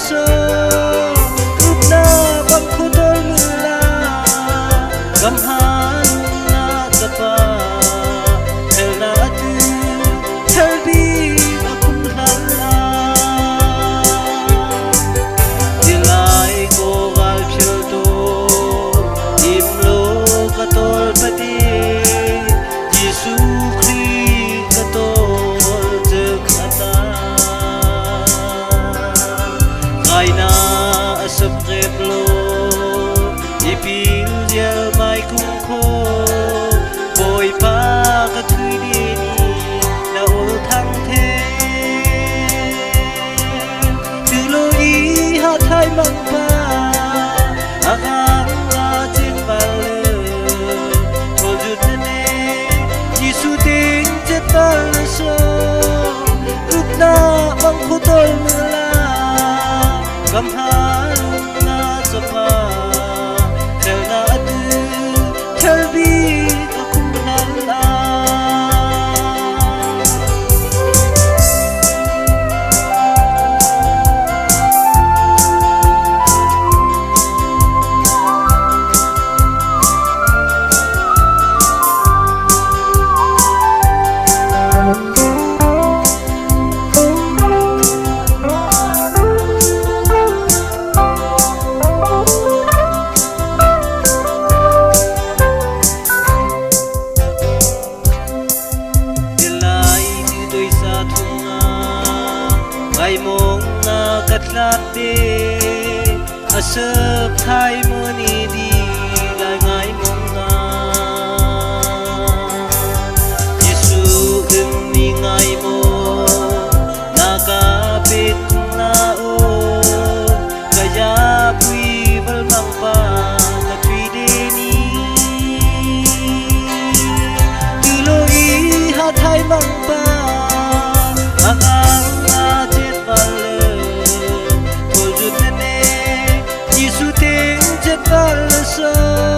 so upna bang khutol mula gamhan na tapa elna atu thelbi akun hala dilai ko gal phil to imlo katol pati Giêsu Christ katol jekata Kaina asap replo ipil jel mai kum kho boy pa ka thui di ni na ul thang the tu lo i ha thai mang pa agang la chin pa le thol jut ne Giêsu ting che tal so upna bang khutol mula gamhan na chapa telna adu thelbi akum hala Ai mong na katlat de asap thai muni di lai ngai mong na Giêsu ni ngai mo na ka pet na o kaya pui val mang pa na tui de ni tu lo i ha thai mang pa agang Giêsu ting che tal so